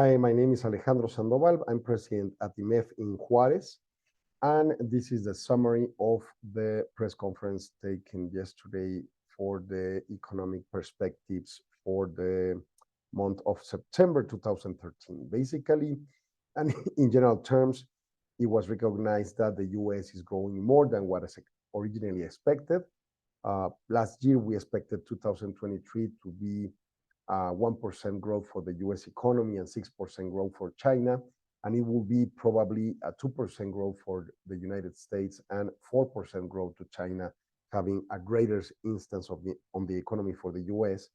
Hi, my name is Alejandro Sandoval. I'm president at IMEF in Juarez, and this is the summary of the press conference taken yesterday for the economic perspectives for the month of September 2013. Basically, and in general terms, it was recognized that the US is growing more than what is originally expected. Last year, we expected 2023 to be 1% growth for the US economy and 6% growth for China. And it will be probably a 2% growth for the United States and 4% growth to China, having a greater instance on the economy for the US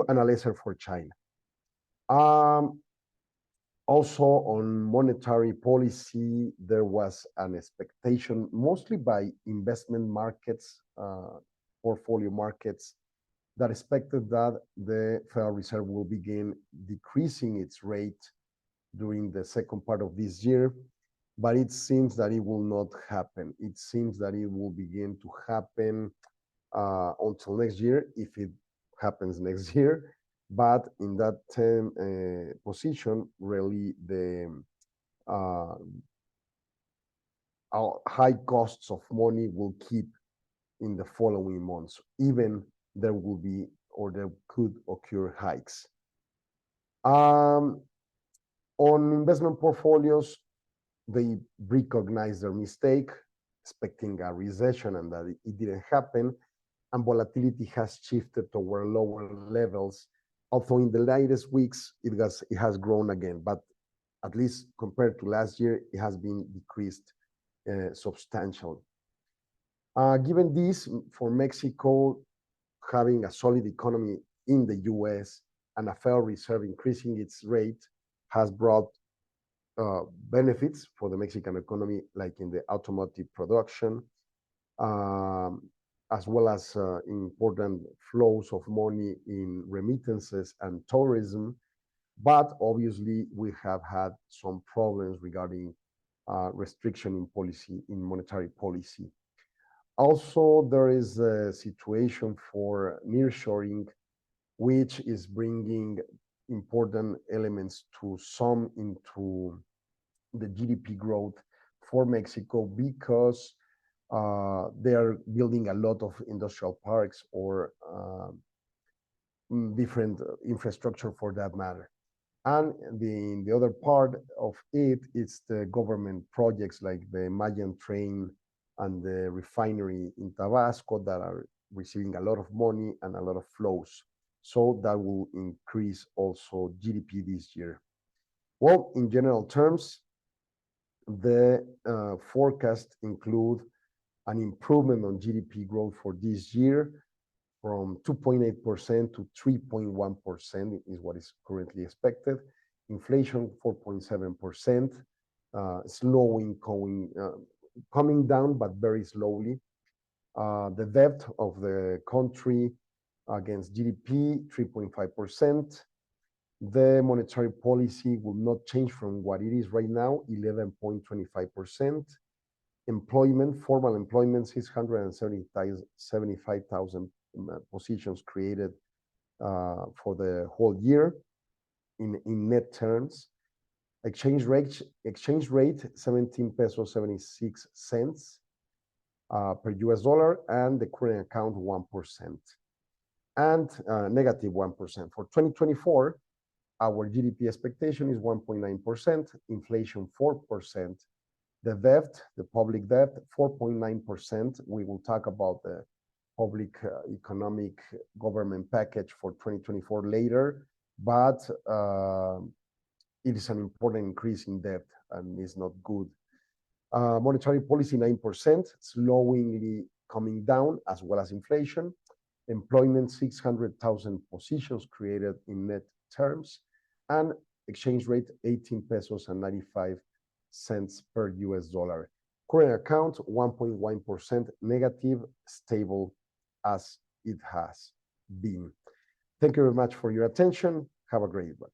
and a lesser for China. Also on monetary policy, there was an expectation, mostly by investment markets, portfolio markets, that expected that the Federal Reserve will begin decreasing its rate during the second part of this year, but it seems that it will not happen. It seems that it will begin to happen until next year, if it happens next year. But in that position, really the high costs of money will keep in the following months, even there will be or there could occur hikes. On investment portfolios, they recognize their mistake, expecting a recession and that it didn't happen, and volatility has shifted toward lower levels. Although in the latest weeks, it has grown again, but at least compared to last year, it has been decreased substantially. Given this, for Mexico, having a solid economy in the US and a Federal Reserve increasing its rate has brought benefits for the Mexican economy, like in the automotive production, as well as important flows of money in remittances and tourism. But obviously, we have had some problems regarding restriction in policy, in monetary policy. Also, there is a situation for nearshoring, which is bringing important elements to sum into the GDP growth for Mexico, because they are building a lot of industrial parks or different infrastructure for that matter. And the other part of it is the government projects like the Mayan train and the refinery in Tabasco that are receiving a lot of money and a lot of flows. So that will increase also GDP this year. Well, in general terms, the forecast include an improvement on GDP growth for this year from 2.8% to 3.1% is what is currently expected. Inflation 4.7%, coming down, but very slowly. The debt of the country against GDP, 3.5%. The monetary policy will not change from what it is right now, 11.25%. Employment, formal employment, 675,000 positions created for the whole year in net terms. Exchange rate 17 pesos 76 cents per US dollar, and the current account 1%, and negative 1%. For 2024, our GDP expectation is 1.9%, inflation 4%, the debt, the public debt 4.9%. We will talk about the public economic government package for 2024 later, but it is an important increase in debt and is not good. Monetary policy 9%, slowly coming down, as well as inflation. Employment 600,000 positions created in net terms, and exchange rate 18 pesos and 95 cents per US dollar. Current account 1.1% negative, stable as it has been. Thank you very much for your attention. Have a great one.